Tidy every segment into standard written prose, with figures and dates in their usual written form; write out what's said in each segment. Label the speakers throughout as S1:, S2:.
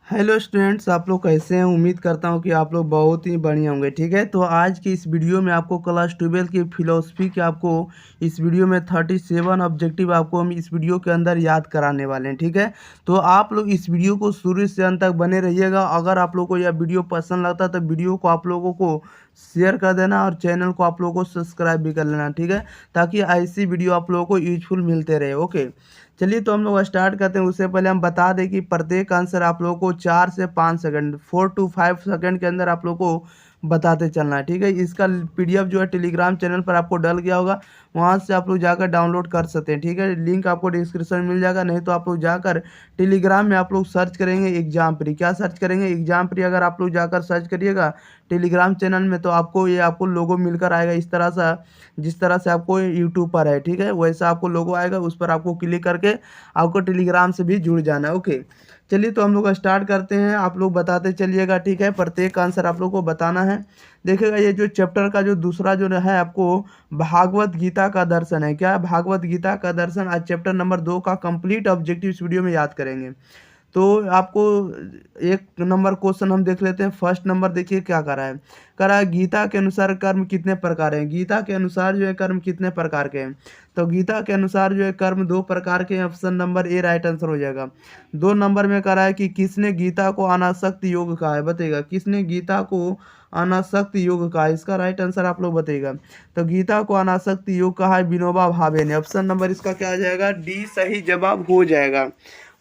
S1: Hello students, आप लोग कैसे हैं। उम्मीद करता हूं कि आप लोग बहुत ही बढ़िया होंगे। ठीक है, तो आज की इस वीडियो में आपको क्लास 12 की फिलोसफी के आपको इस वीडियो में 37 ऑब्जेक्टिव आपको हम इस वीडियो के अंदर याद कराने वाले हैं। ठीक है, तो आप लोग इस वीडियो को शुरू से अंत तक बने रहिएगा। अगर आप लोग को यह वीडियो पसंद लगता है तो वीडियो को आप लोगों को शेयर कर देना और चैनल को आप लोगों को सब्सक्राइब भी कर लेना। ठीक है, ताकि ऐसी वीडियो आप लोगों को यूजफुल मिलते रहे। ओके, चलिए तो हम लोग स्टार्ट करते हैं। उससे पहले हम बता दें कि प्रत्येक आंसर आप लोगों को 4 से 5 सेकंड 4 to 5 सेकंड के अंदर आप लोगों को बताते चलना है। ठीक है, इसका पीडीएफ जो है टेलीग्राम चैनल पर आपको डल गया होगा, वहाँ से आप लोग जाकर डाउनलोड कर सकते हैं। ठीक है, लिंक आपको डिस्क्रिप्शन में मिल जाएगा, नहीं तो आप लोग जाकर टेलीग्राम में आप लोग सर्च करेंगे एग्जाम प्री। क्या सर्च करेंगे? Exam pre. अगर आप लोग जाकर सर्च करिएगा टेलीग्राम चैनल में तो आपको लोगो मिलकर आएगा इस तरह सा, जिस तरह से आपको यूट्यूब पर है। ठीक है, वैसा आपको लोगो आएगा, उस पर आपको क्लिक करके आपको टेलीग्राम से भी जुड़ जाना है। ओके, चलिए तो हम लोग स्टार्ट करते हैं। आप लोग बताते चलिएगा। ठीक है, प्रत्येक आंसर आप लोग को बताना है। देखिएगा, ये जो चैप्टर का जो दूसरा जो है आपको भागवत गीता का दर्शन है। क्या है? भागवत गीता का दर्शन। आज चैप्टर नंबर 2 का कंप्लीट ऑब्जेक्टिव इस वीडियो में याद करेंगे। तो आपको एक नंबर क्वेश्चन हम देख लेते हैं। फर्स्ट नंबर देखिए क्या करा है गीता के अनुसार कर्म कितने प्रकार हैं। गीता के अनुसार जो है कर्म कितने प्रकार के हैं? तो गीता के अनुसार जो है कर्म 2 प्रकार के हैं। Option number A right answer हो जाएगा। 2 नंबर में करा है कि किसने गीता को अनासक्त योग कहा है। बताइएगा किसने गीता को अनासक्त योग कहा है। इसका राइट आंसर आप लोग बताइएगा। तो गीता को अनासक्त योग कहा है विनोबा भावे ने। ऑप्शन नंबर इसका क्या आ जाएगा? डी सही जवाब हो जाएगा।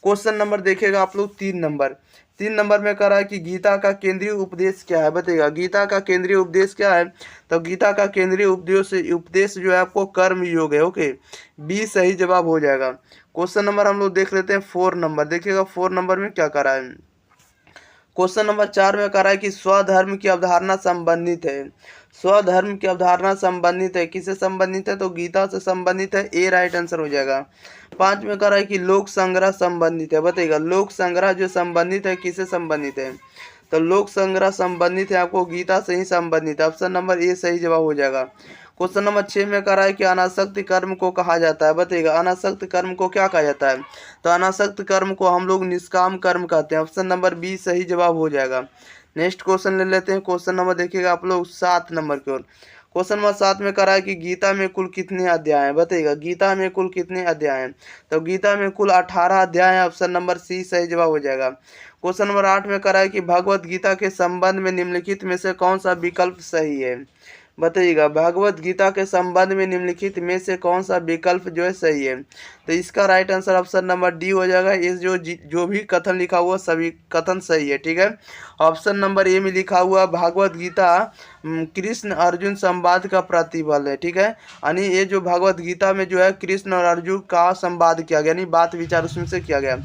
S1: क्वेश्चन नंबर देखिएगा आप लोग 3 नंबर। 3 नंबर में कह रहा है कि गीता का केंद्रीय उपदेश क्या है। बताइएगा गीता का केंद्रीय उपदेश क्या है। तो गीता का केंद्रीय उपदेश जो है आपको कर्म योग है। ओके, बी सही जवाब हो जाएगा। क्वेश्चन नंबर हम लोग देख लेते हैं 4 नंबर। देखिएगा 4 नंबर में क्या करा है। क्वेश्चन नंबर 4 में कह रहा है कि स्वधर्म की अवधारणा संबंधित है। स्वधर्म की अवधारणा संबंधित है, किससे संबंधित है? तो गीता से संबंधित है। ए राइट आंसर हो जाएगा। 5 में कह रहा है कि लोक संग्रह संबंधित है। बताइएगा लोक संग्रह जो संबंधित है किससे संबंधित है? तो लोक संग्रह संबंधित है आपको गीता से ही संबंधित है। ऑप्शन नंबर ए सही जवाब हो जाएगा। क्वेश्चन नंबर 6 में कह रहा है कि अनासक्त कर्म को कहा जाता है। बताइएगा अनासक्त कर्म को क्या कहा जाता है? तो अनासक्त कर्म को हम लोग निष्काम कर्म कहते हैं। ऑप्शन नंबर बी सही जवाब हो जाएगा। नेक्स्ट क्वेश्चन ले लेते हैं। क्वेश्चन नंबर देखिएगा आप लोग 7 नंबर की ओर। क्वेश्चन नंबर 7 में कह रहा है कि गीता में कुल कितने अध्याय हैं। बताइएगा गीता में कुल कितने अध्याय हैं। तो गीता में कुल 18 अध्याय हैं। ऑप्शन नंबर सी सही जवाब हो जाएगा। क्वेश्चन नंबर 8 में कह रहा है कि भगवत गीता के संबंध में निम्नलिखित में से कौन सा विकल्प सही है। बताइएगा भगवत गीता के संबंध में निम्नलिखित में से कौन सा विकल्प जो है सही है। तो इसका right answer option number D हो जाएगा। इस जो भी कथन लिखा हुआ सभी कथन सही है। ठीक है, ऑप्शन नंबर ए में लिखा हुआ भागवत गीता कृष्ण अर्जुन संवाद का प्रतिफल है। ठीक है, यानी ये जो भगवत गीता में जो है कृष्ण और अर्जुन का संवाद किया गया, यानी बात विचार उसमें से किया गया।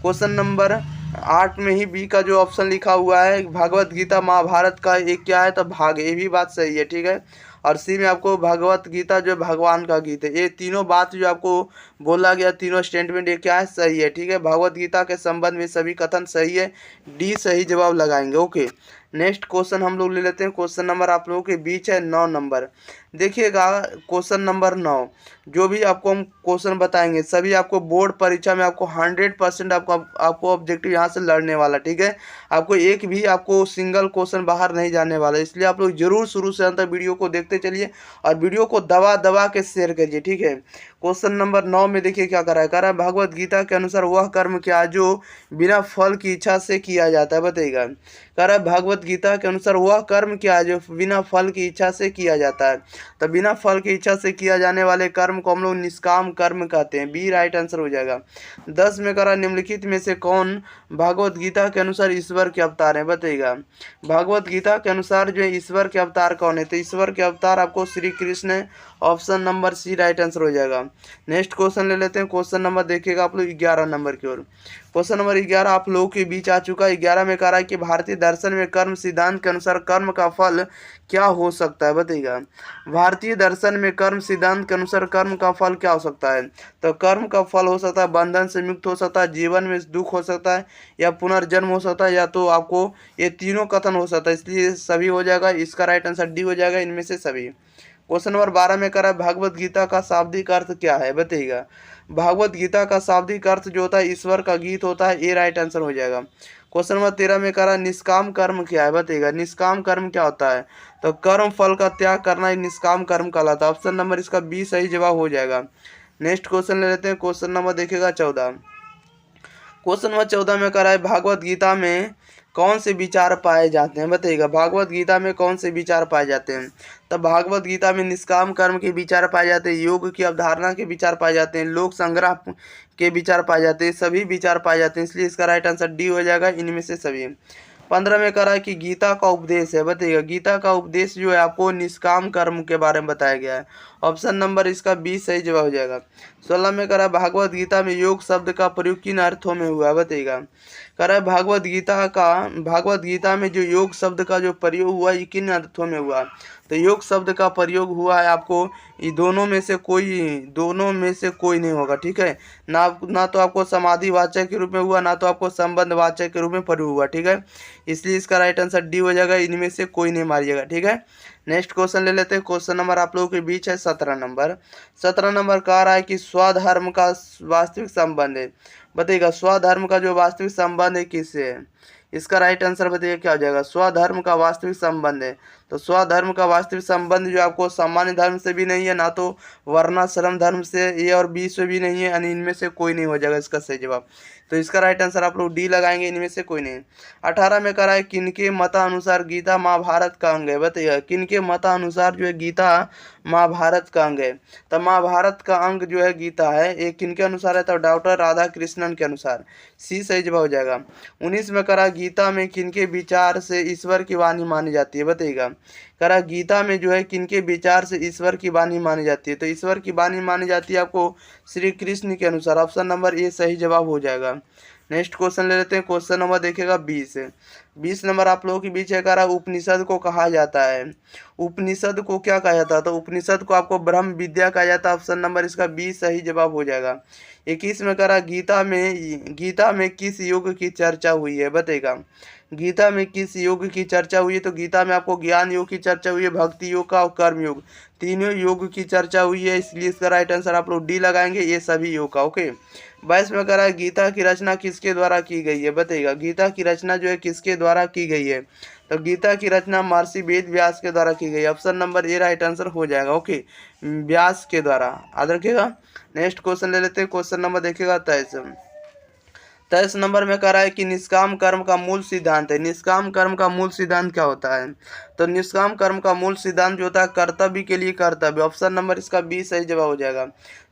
S1: क्वेश्चन नंबर 8 में ही बी का जो ऑप्शन लिखा हुआ है भगवत गीता महाभारत का एक क्या है तो भाग, ये भी बात सही है। ठीक है, और सी में आपको भगवत गीता जो भगवान का गीत है। ये तीनों बात जो आपको बोला गया, तीनों स्टेटमेंट ये क्या है सही है। ठीक है, भगवत गीता के संबंध में सभी कथन सही है। डी सही जवाब लगाएंगे। ओके, नेक्स्ट क्वेश्चन हम लोग ले लेते हैं। क्वेश्चन नंबर आप लोगों के बीच है 9 नंबर। देखिएगा क्वेश्चन नंबर 9, जो भी आपको हम क्वेश्चन बताएंगे सभी आपको बोर्ड परीक्षा में आपको 100% आपको ऑब्जेक्टिव यहाँ से लड़ने वाला। ठीक है, आपको एक भी आपको सिंगल क्वेश्चन बाहर नहीं जाने वाला, इसलिए आप लोग जरूर शुरू से अंत तक वीडियो को देखते चलिए और वीडियो को दबा दबा के शेयर करिए। ठीक है, क्वेश्चन नंबर 9 में देखिए क्या करा है भगवत गीता के अनुसार वह कर्म क्या जो बिना फल की इच्छा से किया जाता है। बताइएगा कह रहा है भगवत गीता के अनुसार वह कर्म क्या है जो बिना फल की इच्छा से किया जाता है। तो बिना फल की इच्छा से किया जाने वाले कर्म को हम लोग निष्काम कर्म कहते हैं। बी राइट आंसर हो जाएगा। 10 में कह रहा है निम्नलिखित में से कौन भगवत गीता के अनुसार ईश्वर के अवतार है। बताइएगा भगवत गीता के अनुसार जो है ईश्वर के अवतार कौन है। तो ईश्वर के अवतार आपको श्री कृष्ण है। Option number C right answer हो जाएगा। नेक्स्ट क्वेश्चन ले लेते हैं। क्वेश्चन नंबर देखिएगा आप लोग 11 नंबर की ओर। क्वेश्चन नंबर 11 आप लोगों के बीच आ चुका है। 11 में कह रहा है कि भारतीय दर्शन में कर्म सिद्धांत के अनुसार कर्म का फल क्या हो सकता है। बताइएगा भारतीय दर्शन में कर्म सिद्धांत के अनुसार कर्म का फल क्या हो सकता है। तो कर्म का फल हो सकता है बंधन से मुक्त हो सकता है, जीवन में दुख हो सकता है, या पुनर्जन्म हो सकता है, या तो आपको ये तीनों कथन हो सकता है, इसलिए सभी हो जाएगा। इसका राइट आंसर डी हो जाएगा, इनमें से सभी। क्वेश्चन नंबर 12 में कह रहा है भगवत गीता का शाब्दिक अर्थ क्या है। बताइएगा भागवत गीता का शाब्दिक अर्थ जो होता है ईश्वर का गीत होता है। ए राइट आंसर हो जाएगा। क्वेश्चन नंबर 13 में कह रहा है निष्काम कर्म क्या है, बताइएगा निष्काम कर्म क्या होता है। तो कर्म फल का त्याग करना ही निष्काम कर्म कहलाता है। ऑप्शन नंबर इसका बी सही जवाब हो जाएगा। नेक्स्ट क्वेश्चन ले लेते हैं। क्वेश्चन नंबर देखिएगा 14। क्वेश्चन नंबर 14 में कह रहा है भागवत गीता में कौन से विचार पाए जाते हैं, बताइएगा भागवत गीता में कौन से विचार पाए जाते हैं। तब भागवत गीता में निष्काम कर्म के विचार पाए जाते हैं, योग की अवधारणा के विचार पाए जाते हैं, लोक संग्रह के विचार पाए जाते हैं, सभी विचार पाए जाते हैं, इसलिए इसका राइट आंसर डी हो जाएगा, इनमें से सभी। 15 में कह रहा है कि गीता का उपदेश है, बताइएगा गीता का उपदेश जो है आपको निष्काम कर्म के बारे में बताया गया है। ऑप्शन नंबर इसका बी सही जवाब हो जाएगा। 16 में कह रहा है भागवत गीता में योग शब्द का प्रयोग किन अर्थों में हुआ है, बताइएगा। कह रहा है भागवत गीता में जो योग शब्द का जो प्रयोग हुआ ये किन अर्थों में हुआ। तो योग शब्द का प्रयोग हुआ है आपको ये दोनों में से कोई नहीं होगा, ठीक है। ना तो आपको समाधि वाचक के रूप में हुआ, ना तो आपको संबंध वाचक के रूप में प्रयोग हुआ, ठीक है। इसलिए इसका राइट आंसर डी हो जाएगा, इनमें से कोई नहीं मारिएगा, ठीक है। नेक्स्ट क्वेश्चन ले लेते हैं। क्वेश्चन नंबर आप लोगों के बीच है 17 नंबर। 17 नंबर कह रहा है कि स्वधर्म का वास्तविक संबंध है, बताइएगा स्वधर्म का जो वास्तविक संबंध है किससे है। इसका राइट आंसर बताइए क्या हो जाएगा। स्वधर्म का वास्तविक संबंध है, तो स्वधर्म का वास्तविक संबंध जो आपको सामान्य धर्म से भी नहीं है, ना तो वर्णाश्रम धर्म से, ए और बी से भी नहीं है, यानी इनमें से कोई नहीं हो जाएगा इसका सही जवाब। तो इसका राइट आंसर आप लोग डी लगाएंगे, इनमें से कोई नहीं। 18 में कह रहा है किनके मतानुसार गीता महाभारत का अंग है, बताइए किनके मतानुसार जो है गीता महाभारत का अंग है। तो महाभारत का अंग जो है गीता है, ये किनके अनुसार है, तो डॉक्टर राधा कृष्णन के अनुसार, सी सही जवाब हो जाएगा। 19 में कह रहा गीता में किनके विचार से ईश्वर की वाणी मानी जाती है, बताइएगा। कह रहा गीता में जो है किनके विचार से ईश्वर की वाणी मानी जाती है। तो ईश्वर की वाणी मानी जाती है आपको श्री कृष्ण के अनुसार, ऑप्शन नंबर ए सही जवाब हो जाएगा। नेक्स्ट क्वेश्चन ले लेते हैं। क्वेश्चन नंबर देखिएगा 20 नंबर आप लोगों के बीच है। कह रहा उपनिषद को कहा जाता है, उपनिषद को क्या कहा जाता है, तो उपनिषद को आपको ब्रह्म विद्या कहा जाता है, ऑप्शन नंबर इसका बी सही जवाब हो जाएगा। 21 में कह रहा गीता में किस योग की चर्चा हुई है, बताइएगा गीता में किस योग की चर्चा हुई है। तो गीता में आपको ज्ञान योग की चर्चा हुई है, भक्ति योग का और कर्म योग, तीनों योग की चर्चा हुई है, इसलिए इसका राइट आंसर आप लोग डी लगाएंगे, ये सभी योग का, ओके। 22 में कह रहा है गीता की रचना किसके द्वारा की गई है, बताइएगा गीता की रचना जो है किसके द्वारा की गई है। तो गीता की रचना महर्षि वेद व्यास के द्वारा की गई, option number A right answer हो जाएगा, ओके, व्यास के द्वारा, याद रखिएगा। नेक्स्ट क्वेश्चन ले लेते हैं। क्वेश्चन नंबर देखिएगा 23 नंबर में कह रहा है कि निष्काम कर्म का मूल सिद्धांत है। निष्काम कर्म का मूल सिद्धांत क्या होता है, तो निष्काम कर्म का मूल सिद्धांत जो होता है कर्तव्य के लिए कर्तव्य, ऑप्शन नंबर इसका बी सही जवाब हो जाएगा।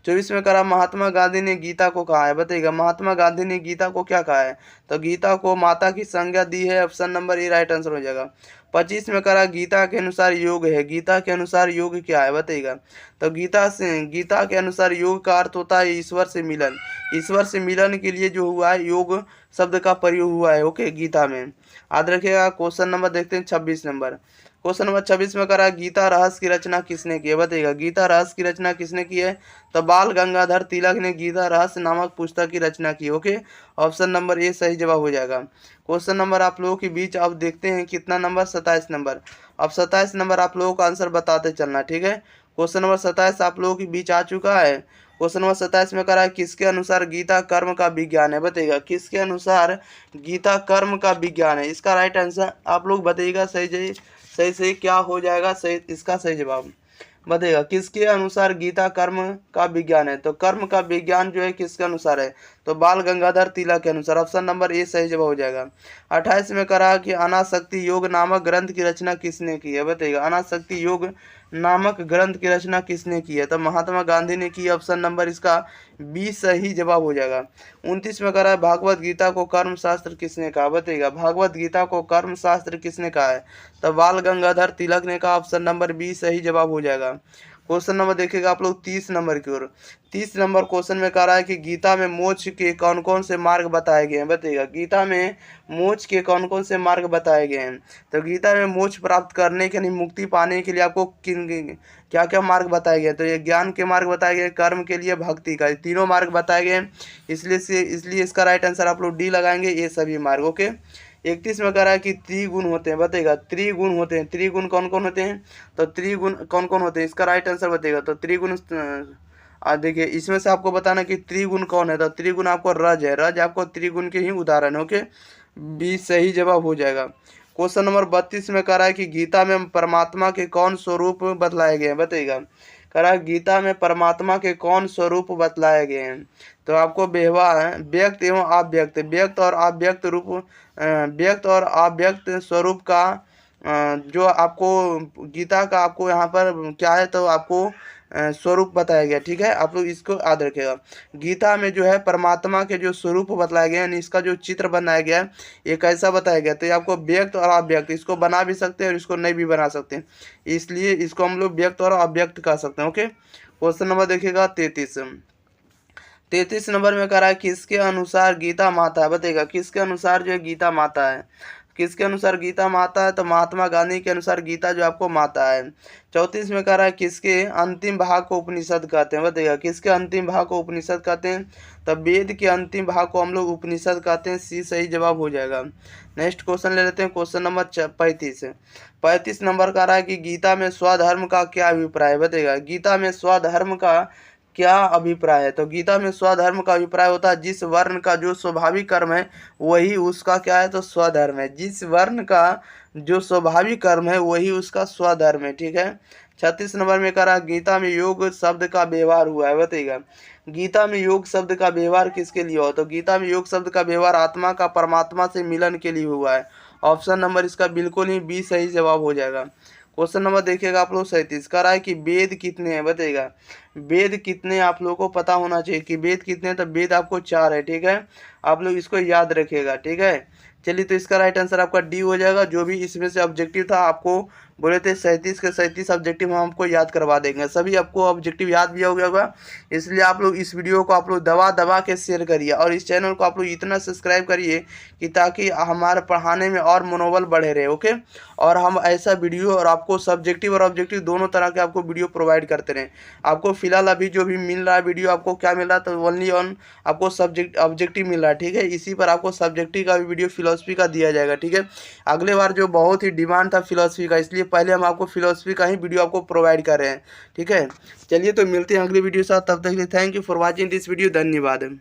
S1: 24 में कह रहा महात्मा गांधी ने गीता को कहा है, बताइएगा महात्मा गांधी ने गीता को क्या कहा है, तो गीता को माता की संज्ञा दी है, option number A right answer हो जाएगा। 25 में कह रहा गीता के अनुसार योग है, गीता के अनुसार योग क्या है, बताइएगा। तो गीता के अनुसार योग का अर्थ होता है ईश्वर से मिलन, ईश्वर से मिलन के लिए जो हुआ है योग शब्द का प्रयोग हुआ है, ओके, गीता में, याद रखिएगा। क्वेश्चन नंबर देखते हैं 26 नंबर। क्वेश्चन नंबर 26 में कह रहा है गीता रहस्य की रचना किसने की है, बताइएगा गीता रहस्य की रचना किसने की है। तो बाल गंगाधर तिलक ने गीता रहस्य नामक पुस्तक की रचना की, ओके, ऑप्शन नंबर ए सही जवाब हो जाएगा। क्वेश्चन नंबर आप लोगों के बीच अब देखते हैं कितना नंबर, 27 नंबर। अब 27 नंबर आप लोगों का आंसर बताते चलना, ठीक है। क्वेश्चन नंबर 27 आप लोगों के बीच आ चुका है। क्वेश्चन नंबर 27 में कह रहा है किसके अनुसार गीता कर्म का विज्ञान है, बताइएगा किसके अनुसार गीता कर्म का विज्ञान है। इसका राइट आंसर आप लोग बताइएगा, सही क्या हो जाएगा, सही इसका सही जवाब बताइएगा किसके अनुसार गीता कर्म का विज्ञान है। तो कर्म का विज्ञान जो है किसके अनुसार है, तो बाल गंगाधर तिलक के अनुसार, ऑप्शन नंबर ए सही जवाब हो जाएगा। 28 में कह रहा कि अनासक्ति योग नामक ग्रंथ की रचना किसने की है, बताइएगा अनासक्ति योग नामक ग्रंथ की रचना किसने की है। तो महात्मा गांधी ने की, ऑप्शन नंबर इसका बी सही जवाब हो जाएगा। 29 में कह रहा है भागवत गीता को कर्म शास्त्र किसने कहा, बताइएगा भागवत गीता को कर्म शास्त्र किसने कहा है। तो बाल गंगाधर तिलक ने कहा, ऑप्शन नंबर बी सही जवाब हो जाएगा। क्वेश्चन नंबर देखिएगा आप लोग 30 नंबर की ओर। 30 नंबर क्वेश्चन में कह रहा है कि गीता में मोक्ष के कौन कौन से मार्ग बताए गए हैं, बताइएगा गीता में मोक्ष के कौन कौन से मार्ग बताए गए हैं। तो गीता में मोक्ष प्राप्त करने के लिए, मुक्ति पाने के लिए आपको क्या क्या मार्ग बताए गए, तो ये ज्ञान के मार्ग बताए गए, कर्म के लिए भक्ति का, तीनों मार्ग बताए गए, इसलिए इसका राइट आंसर आप लोग डी लगाएंगे, ये सभी मार्ग, ओके। 31 में कह रहा है कि त्रिगुण होते हैं, बताइएगा त्रिगुण होते हैं, त्रिगुण कौन कौन होते हैं, तो त्रिगुण कौन कौन होते हैं, इसका राइट आंसर बताइएगा। तो त्रिगुण देखिए इसमें से आपको बताना कि त्रिगुण कौन है, तो त्रिगुण आपको रज है, रज आपको त्रिगुण के ही उदाहरण है, ओके। बी सही जवाब हो जाएगा। क्वेश्चन नंबर 32 में कह रहा है कि गीता में परमात्मा के कौन स्वरूप बतलाए गए हैं, बताइएगा। कह रहा है गीता में परमात्मा के कौन स्वरूप बतलाए गए हैं। तो आपको व्यवहार है व्यक्त एवं अव्यक्त, व्यक्त और अव्यक्त स्वरूप का जो आपको गीता का आपको यहाँ पर क्या है, तो आपको स्वरूप बताया गया। ठीक है, आप लोग इसको याद रखेगा। गीता में जो है परमात्मा के जो स्वरूप बतलाए गए हैं, इसका जो चित्र बनाया गया है ये कैसा बताया गया, तो ये आपको व्यक्त और अव्यक्त, इसको बना भी सकते हैं और इसको नहीं भी बना सकते, इसलिए इसको हम लोग व्यक्त और अव्यक्त कह सकते हैं। ओके, क्वेश्चन नंबर देखिएगा 33 नंबर में कह रहा है किसके अनुसार गीता माता है, बताइएगा। किसके अनुसार जो है गीता माता है, किसके अनुसार गीता माता है, तो महात्मा गांधी के अनुसार गीता जो आपको माता है। 34 में कह रहा है किसके अंतिम भाग को उपनिषद कहते हैं, बताइएगा। किसके अंतिम भाग को उपनिषद कहते हैं, तो वेद के अंतिम भाग को हम लोग उपनिषद कहते हैं, सी सही जवाब हो जाएगा। नेक्स्ट क्वेश्चन ले लेते हैं, क्वेश्चन नंबर 35 नंबर कह रहा है कि गीता में स्वधर्म का क्या अभिप्राय है, बताइएगा। गीता में स्वधर्म का क्या अभिप्राय है, तो गीता में स्वधर्म का अभिप्राय होता है जिस वर्ण का जो स्वाभाविक कर्म है वही उसका क्या है, तो स्वधर्म है। जिस वर्ण का जो स्वाभाविक कर्म है वही उसका स्वधर्म है। ठीक है, 36 नंबर में कह रहा गीता में योग शब्द का व्यवहार हुआ है, बताइएगा। गीता में योग शब्द का व्यवहार किसके लिए हुआ, तो गीता में योग शब्द का व्यवहार आत्मा का परमात्मा से मिलन के लिए हुआ है। ऑप्शन नंबर इसका बिल्कुल ही बी सही जवाब हो जाएगा। क्वेश्चन नंबर देखिएगा आप लोग 37 कह रहा है कि वेद कितने हैं, बताइएगा। वेद कितने आप लोगों को पता होना चाहिए कि वेद कितने हैं, तो वेद आपको 4 है। ठीक है, आप लोग इसको याद रखिएगा। ठीक है, चलिए तो इसका राइट आंसर आपका डी हो जाएगा। जो भी इसमें से ऑब्जेक्टिव था आपको बोले थे 37 के 37 ऑब्जेक्टिव हम आपको याद करवा देंगे। सभी आपको ऑब्जेक्टिव याद भी हो गया होगा, इसलिए आप लोग इस वीडियो को आप लोग दबा दबा के शेयर करिए और इस चैनल को आप लोग इतना सब्सक्राइब करिए कि ताकि हमारे पढ़ाने में और मनोबल बढ़े रहे। ओके, और हम ऐसा वीडियो और आपको सब्जेक्टिव और ऑब्जेक्टिव दोनों तरह के आपको वीडियो प्रोवाइड करते रहें। आपको फिलहाल अभी जो भी मिल रहा है वीडियो आपको क्या मिल रहा है, तो ओनली ऑन आपको सब्जेक्ट ऑब्जेक्टिव मिल रहा है। ठीक है, इसी पर आपको सब्जेक्टिव का भी वीडियो फिलोसफी का दिया जाएगा। ठीक है, अगले बार जो बहुत ही डिमांड था फिलोसफी का, इसलिए पहले हम आपको फिलोसफी का ही वीडियो आपको प्रोवाइड कर रहे हैं। ठीक है, चलिए तो मिलते हैं अगली वीडियो के साथ, तब तक के लिए thank you for watching this video, धन्यवाद।